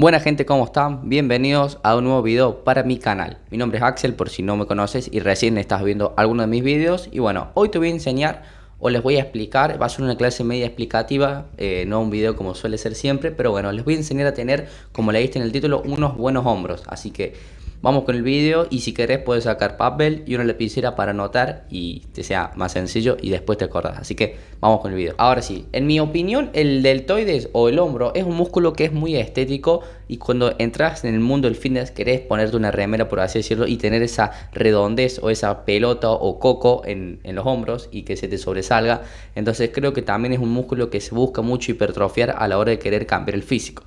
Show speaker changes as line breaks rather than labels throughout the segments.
Buena gente, ¿cómo están? Bienvenidos a un nuevo video para mi canal. Mi nombre es Axel, por si no me conoces y recién estás viendo alguno de mis videos. Y bueno, hoy te voy a enseñar o les voy a explicar, va a ser una clase media explicativa, no un video como suele ser siempre, pero bueno, les voy a enseñar a tener, como leíste en el título, unos buenos hombros. Así que vamos con el video y si querés puedes sacar papel y una lapicera para anotar y te sea más sencillo y después te acordás. Así que vamos con el video. Ahora sí, en mi opinión el deltoides o el hombro es un músculo que es muy estético y cuando entras en el mundo del fitness querés ponerte una remera, por así decirlo, y tener esa redondez o esa pelota o coco en los hombros y que se te sobresalga. Entonces creo que también es un músculo que se busca mucho hipertrofiar a la hora de querer cambiar el físico.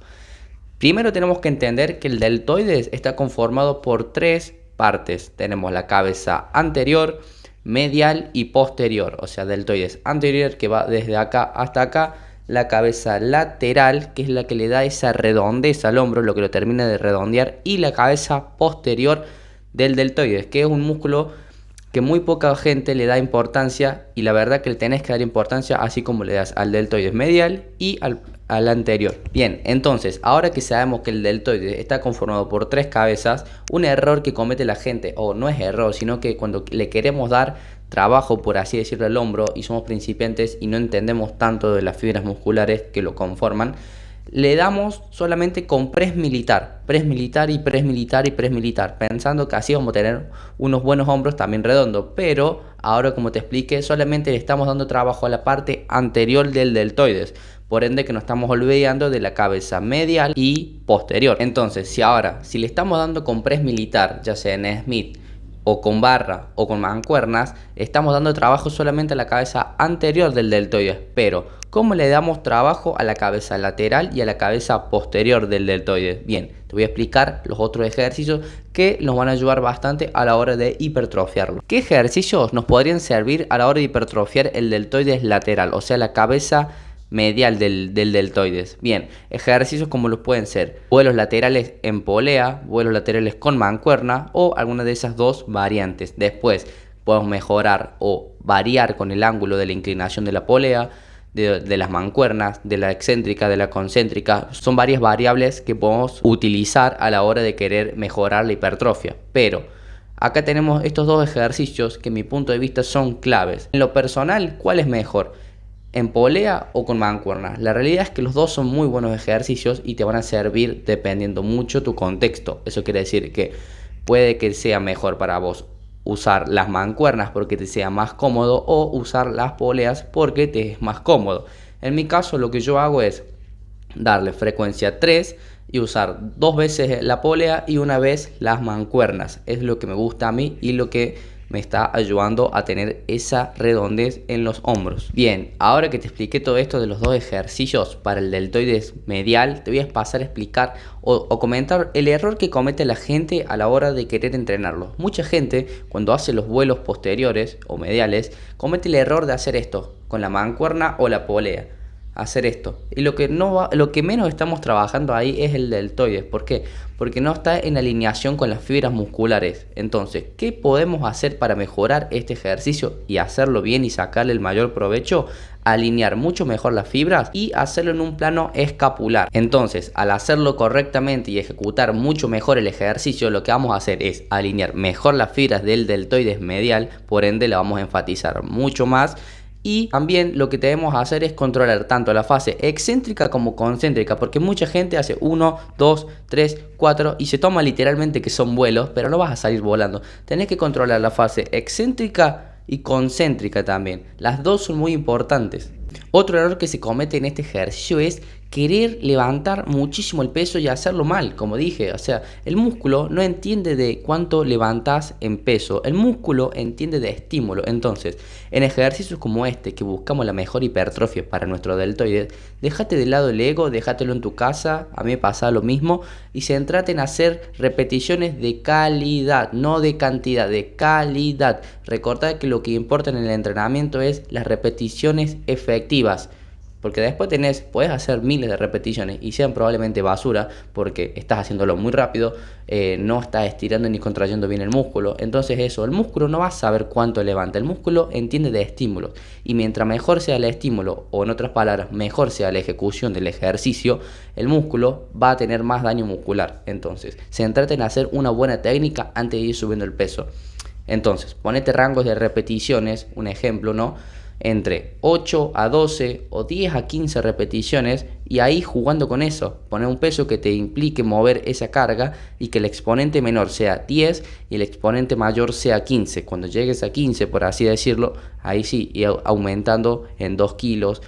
Primero tenemos que entender que el deltoides está conformado por tres partes. Tenemos la cabeza anterior, medial y posterior. O sea, deltoides anterior que va desde acá hasta acá. La cabeza lateral, que es la que le da esa redondez al hombro, lo que lo termina de redondear. Y la cabeza posterior del deltoides, que es un músculo que muy poca gente le da importancia, y la verdad que le tenés que dar importancia así como le das al deltoides medial y al anterior. Bien, entonces ahora que sabemos que el deltoides está conformado por tres cabezas, un error que comete la gente, o no es error, sino que cuando le queremos dar trabajo, por así decirlo, al hombro y somos principiantes y no entendemos tanto de las fibras musculares que lo conforman, le damos solamente con press militar y press militar, pensando que así vamos a tener unos buenos hombros también redondos. Pero ahora, como te expliqué, solamente le estamos dando trabajo a la parte anterior del deltoides, por ende que nos estamos olvidando de la cabeza medial y posterior. Entonces, si le estamos dando con press militar, ya sea en Smith o con barra o con mancuernas, estamos dando trabajo solamente a la cabeza anterior del deltoides. Pero ¿cómo le damos trabajo a la cabeza lateral y a la cabeza posterior del deltoides? Bien, te voy a explicar los otros ejercicios que nos van a ayudar bastante a la hora de hipertrofiarlo. ¿Qué ejercicios nos podrían servir a la hora de hipertrofiar el deltoides lateral? O sea, la cabeza medial del deltoides. Bien, ejercicios como los pueden ser vuelos laterales en polea, vuelos laterales con mancuerna o alguna de esas dos variantes. Después podemos mejorar o variar con el ángulo de la inclinación de la polea, de las mancuernas, de la excéntrica, de la concéntrica. Son varias variables que podemos utilizar a la hora de querer mejorar la hipertrofia. Pero acá tenemos estos dos ejercicios que en mi punto de vista son claves. En lo personal, ¿cuál es mejor? ¿En polea o con mancuernas? La realidad es que los dos son muy buenos ejercicios y te van a servir dependiendo mucho tu contexto. Eso quiere decir que puede que sea mejor para vos usar las mancuernas porque te sea más cómodo o usar las poleas porque te es más cómodo. En mi caso lo que yo hago es darle frecuencia 3 y usar 2 veces la polea y una vez las mancuernas. Es lo que me gusta a mí y lo que me está ayudando a tener esa redondez en los hombros. Bien, ahora que te expliqué todo esto de los dos ejercicios para el deltoides medial, te voy a pasar a explicar o comentar el error que comete la gente a la hora de querer entrenarlo. Mucha gente cuando hace los vuelos posteriores o mediales comete el error de hacer esto con la mancuerna o la polea. Hacer esto, y lo que menos estamos trabajando ahí es el deltoides. ¿Por qué? Porque no está en alineación con las fibras musculares. Entonces, ¿qué podemos hacer para mejorar este ejercicio y hacerlo bien y sacarle el mayor provecho? Alinear mucho mejor las fibras y hacerlo en un plano escapular. Entonces, al hacerlo correctamente y ejecutar mucho mejor el ejercicio, lo que vamos a hacer es alinear mejor las fibras del deltoides medial, por ende la vamos a enfatizar mucho más. Y también lo que debemos hacer es controlar tanto la fase excéntrica como concéntrica, porque mucha gente hace 1, 2, 3, 4 y se toma literalmente que son vuelos, pero no vas a salir volando. Tenés que controlar la fase excéntrica y concéntrica también. Las dos son muy importantes. Otro error que se comete en este ejercicio es querer levantar muchísimo el peso y hacerlo mal, como dije. O sea, el músculo no entiende de cuánto levantas en peso, el músculo entiende de estímulo. Entonces, en ejercicios como este, que buscamos la mejor hipertrofia para nuestro deltoides, déjate de lado el ego, déjatelo en tu casa, a mí me pasa lo mismo, y centrate en hacer repeticiones de calidad, no de cantidad, de calidad. Recordad que lo que importa en el entrenamiento es las repeticiones efectivas. Porque después puedes hacer miles de repeticiones y sean probablemente basura porque estás haciéndolo muy rápido, no estás estirando ni contrayendo bien el músculo. Entonces el músculo no va a saber cuánto levanta, el músculo entiende de estímulos. Y mientras mejor sea el estímulo, o en otras palabras, mejor sea la ejecución del ejercicio, el músculo va a tener más daño muscular. Entonces, céntrate en hacer una buena técnica antes de ir subiendo el peso. Entonces, ponete rangos de repeticiones, un ejemplo, ¿no? Entre 8 a 12 o 10 a 15 repeticiones y ahí jugando con eso, poner un peso que te implique mover esa carga y que el exponente menor sea 10 y el exponente mayor sea 15. Cuando llegues a 15, por así decirlo, ahí sí, y aumentando en 2 kilos,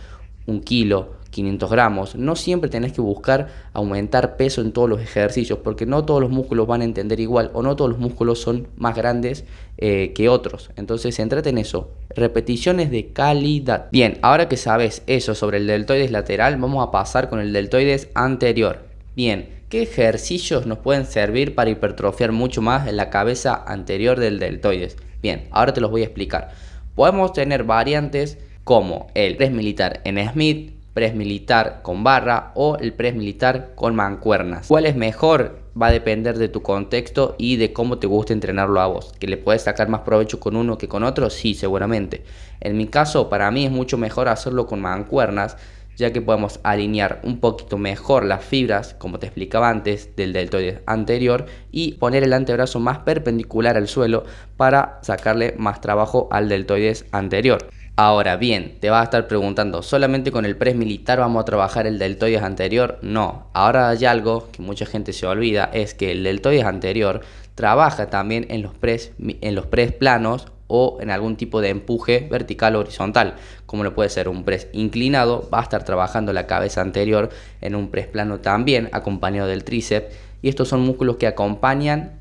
1 kilo, 500 gramos. No siempre tenés que buscar aumentar peso en todos los ejercicios porque no todos los músculos van a entender igual o no todos los músculos son más grandes que otros. Entonces centrate en eso, repeticiones de calidad. Bien, ahora que sabes eso sobre el deltoides lateral, vamos a pasar con el deltoides anterior. Bien, ¿qué ejercicios nos pueden servir para hipertrofiar mucho más en la cabeza anterior del deltoides? Bien, ahora te los voy a explicar. Podemos tener variantes como el press militar en Smith, press militar con barra o el press militar con mancuernas. ¿Cuál es mejor? Va a depender de tu contexto y de cómo te gusta entrenarlo a vos. ¿Que le puedes sacar más provecho con uno que con otro? Sí, seguramente. En mi caso, para mí es mucho mejor hacerlo con mancuernas, ya que podemos alinear un poquito mejor las fibras, como te explicaba antes, del deltoides anterior y poner el antebrazo más perpendicular al suelo para sacarle más trabajo al deltoides anterior. Ahora bien, te vas a estar preguntando, ¿solamente con el press militar vamos a trabajar el deltoides anterior? No, ahora hay algo que mucha gente se olvida, es que el deltoides anterior trabaja también en los press planos o en algún tipo de empuje vertical o horizontal, como lo puede ser un press inclinado, va a estar trabajando la cabeza anterior en un press plano también, acompañado del tríceps, y estos son músculos que acompañan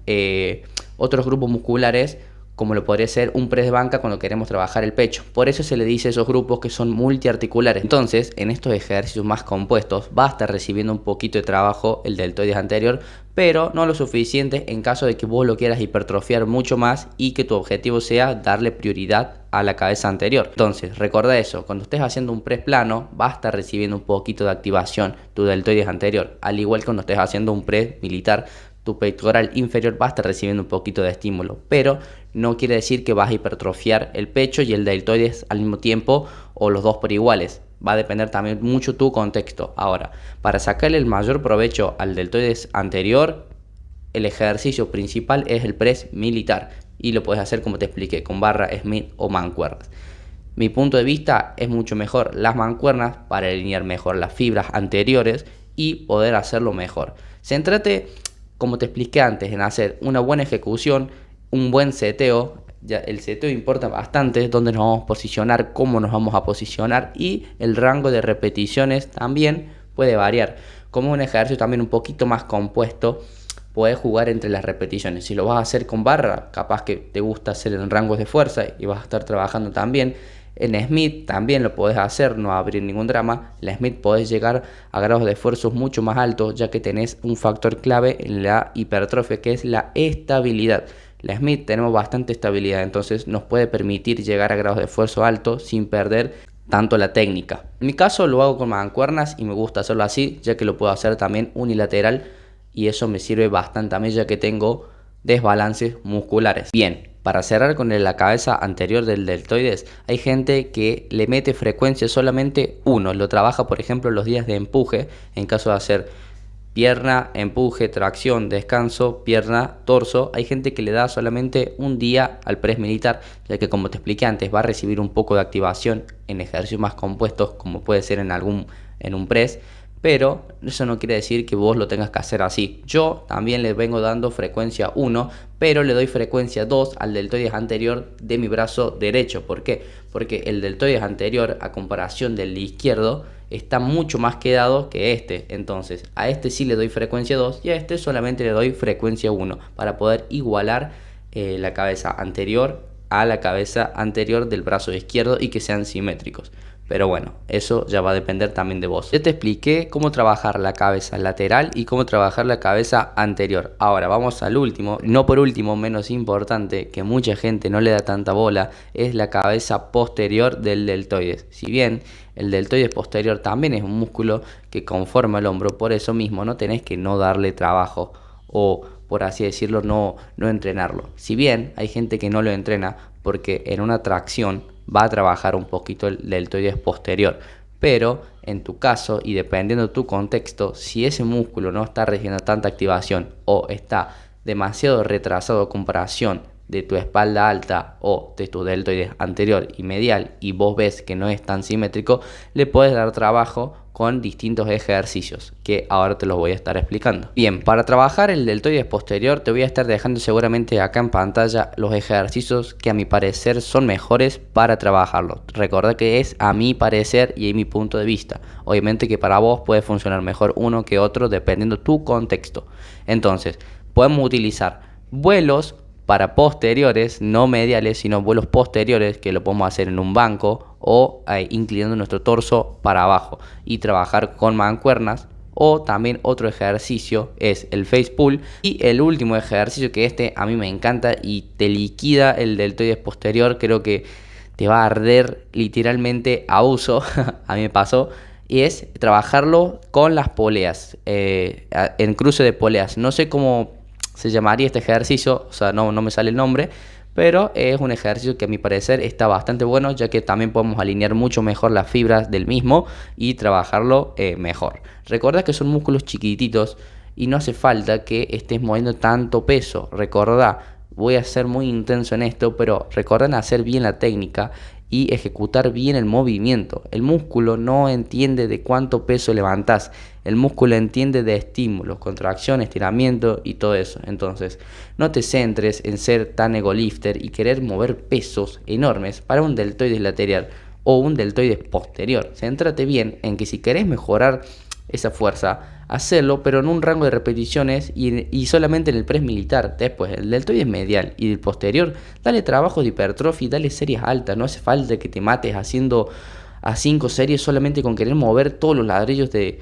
otros grupos musculares, como lo podría ser un press de banca cuando queremos trabajar el pecho. Por eso se le dice a esos grupos que son multiarticulares. Entonces, en estos ejercicios más compuestos va a estar recibiendo un poquito de trabajo el deltoides anterior, pero no lo suficiente en caso de que vos lo quieras hipertrofiar mucho más y que tu objetivo sea darle prioridad a la cabeza anterior. Entonces, recuerda eso, cuando estés haciendo un press plano, va a estar recibiendo un poquito de activación tu deltoides anterior, al igual que cuando estés haciendo un press militar, tu pectoral inferior va a estar recibiendo un poquito de estímulo, pero no quiere decir que vas a hipertrofiar el pecho y el deltoides al mismo tiempo o los dos por iguales. Va a depender también mucho tu contexto. Ahora, para sacarle el mayor provecho al deltoides anterior, el ejercicio principal es el press militar y lo puedes hacer como te expliqué, con barra, Smith o mancuernas. Mi punto de vista es mucho mejor las mancuernas para alinear mejor las fibras anteriores y poder hacerlo mejor. Céntrate, como te expliqué antes, en hacer una buena ejecución, un buen seteo. Ya el seteo importa bastante, dónde nos vamos a posicionar, cómo nos vamos a posicionar y el rango de repeticiones también puede variar. Como un ejercicio también un poquito más compuesto, puedes jugar entre las repeticiones. Si lo vas a hacer con barra, capaz que te gusta hacer en rangos de fuerza y vas a estar trabajando también. En Smith también lo podés hacer, no va a abrir ningún drama. En Smith podés llegar a grados de esfuerzos mucho más altos, ya que tenés un factor clave en la hipertrofia, que es la estabilidad. La Smith tenemos bastante estabilidad, entonces nos puede permitir llegar a grados de esfuerzo altos sin perder tanto la técnica. En mi caso lo hago con mancuernas y me gusta hacerlo así, ya que lo puedo hacer también unilateral y eso me sirve bastante a mí, ya que tengo desbalances musculares. Bien, para cerrar con la cabeza anterior del deltoides, hay gente que le mete frecuencia solamente uno, lo trabaja por ejemplo los días de empuje, en caso de hacer pierna, empuje, tracción, descanso, pierna, torso. Hay gente que le da solamente un día al press militar, ya que como te expliqué antes, va a recibir un poco de activación en ejercicios más compuestos, como puede ser en un press, pero eso no quiere decir que vos lo tengas que hacer así. Yo también le vengo dando frecuencia 1, pero le doy frecuencia 2 al deltoides anterior de mi brazo derecho. ¿Por qué? Porque el deltoides anterior, a comparación del izquierdo, está mucho más quedado que este. Entonces a este sí le doy frecuencia 2 y a este solamente le doy frecuencia 1 para poder igualar la cabeza anterior a la cabeza anterior del brazo izquierdo y que sean simétricos. Pero bueno, eso ya va a depender también de vos. Ya te expliqué cómo trabajar la cabeza lateral y cómo trabajar la cabeza anterior. Ahora vamos al último, no por último, menos importante, que mucha gente no le da tanta bola, es la cabeza posterior del deltoides. Si bien el deltoides posterior también es un músculo que conforma el hombro, por eso mismo no tenés que no darle trabajo o, por así decirlo, no entrenarlo. Si bien hay gente que no lo entrena porque en una tracción va a trabajar un poquito el deltoides posterior, pero en tu caso y dependiendo de tu contexto, si ese músculo no está recibiendo tanta activación o está demasiado retrasado a comparación de tu espalda alta o de tu deltoides anterior y medial, y vos ves que no es tan simétrico, le puedes dar trabajo con distintos ejercicios que ahora te los voy a estar explicando. Bien, para trabajar el deltoides posterior te voy a estar dejando seguramente acá en pantalla los ejercicios que a mi parecer son mejores para trabajarlo. Recuerda que es a mi parecer y a mi punto de vista. Obviamente que para vos puede funcionar mejor uno que otro dependiendo tu contexto. Entonces, podemos utilizar vuelos para posteriores, no mediales, sino vuelos posteriores, que lo podemos hacer en un banco o inclinando nuestro torso para abajo y trabajar con mancuernas. O también otro ejercicio es el face pull. Y el último ejercicio, que este a mí me encanta y te liquida el deltoides posterior, creo que te va a arder literalmente a uso, a mí me pasó, y es trabajarlo con las poleas, en cruce de poleas. No sé cómo se llamaría este ejercicio, o sea, no me sale el nombre, pero es un ejercicio que a mi parecer está bastante bueno, ya que también podemos alinear mucho mejor las fibras del mismo y trabajarlo mejor. Recuerda que son músculos chiquititos y no hace falta que estés moviendo tanto peso. Recordá, voy a ser muy intenso en esto, pero recuerden hacer bien la técnica y ejecutar bien el movimiento. El músculo no entiende de cuánto peso levantás, el músculo entiende de estímulos, contracción, estiramiento y todo eso. Entonces, no te centres en ser tan egolifter y querer mover pesos enormes para un deltoides lateral o un deltoides posterior. Céntrate bien en que si querés mejorar esa fuerza, hacerlo, pero en un rango de repeticiones y solamente en el press militar. Después, el deltoides medial y el posterior, dale trabajo de hipertrofia y dale series altas. No hace falta que te mates haciendo a 5 series solamente con querer mover todos los ladrillos de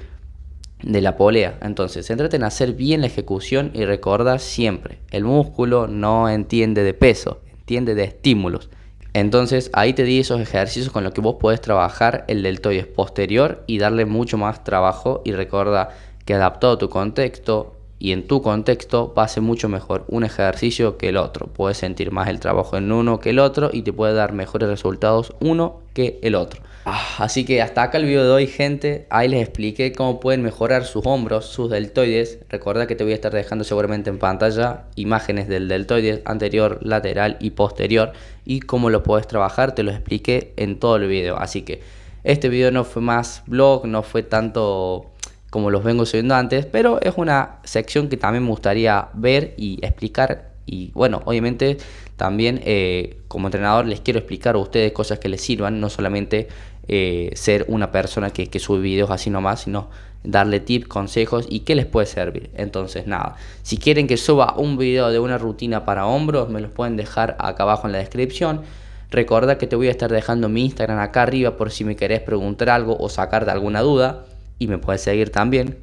la polea. Entonces, céntrate en hacer bien la ejecución y recuerda siempre, el músculo no entiende de peso, entiende de estímulos. Entonces ahí te di esos ejercicios con los que vos podés trabajar el deltoides posterior y darle mucho más trabajo. Y recuerda que adaptado a tu contexto y en tu contexto va a ser mucho mejor un ejercicio que el otro. Puedes sentir más el trabajo en uno que el otro y te puede dar mejores resultados uno que el otro. Así que hasta acá el video de hoy, gente. Ahí les expliqué cómo pueden mejorar sus hombros, sus deltoides. Recuerda que te voy a estar dejando seguramente en pantalla imágenes del deltoides anterior, lateral y posterior y cómo lo puedes trabajar. Te lo expliqué en todo el video. Así que este video no fue más vlog, no fue tanto como los vengo subiendo antes, pero es una sección que también me gustaría ver y explicar. Y bueno, obviamente también como entrenador les quiero explicar a ustedes cosas que les sirvan, no solamente ser una persona que sube videos así nomás, sino darle tips, consejos y qué les puede servir. Entonces nada, si quieren que suba un video de una rutina para hombros, me los pueden dejar acá abajo en la descripción. Recuerda que te voy a estar dejando mi Instagram acá arriba por si me querés preguntar algo o sacarte alguna duda, y me puedes seguir también.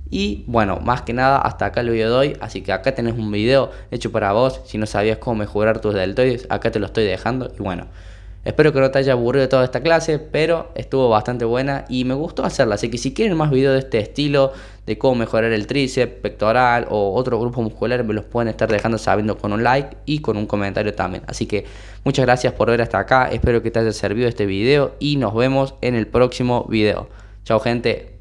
Y bueno, más que nada hasta acá el video de hoy. Así que acá tenés un video hecho para vos. Si no sabías cómo mejorar tus deltoides, acá te lo estoy dejando. Y bueno, espero que no te haya aburrido toda esta clase, pero estuvo bastante buena y me gustó hacerla. Así que si quieren más videos de este estilo, de cómo mejorar el tríceps, pectoral o otro grupo muscular, me los pueden estar dejando sabiendo con un like y con un comentario también. Así que muchas gracias por ver hasta acá. Espero que te haya servido este video y nos vemos en el próximo video. Chao, gente.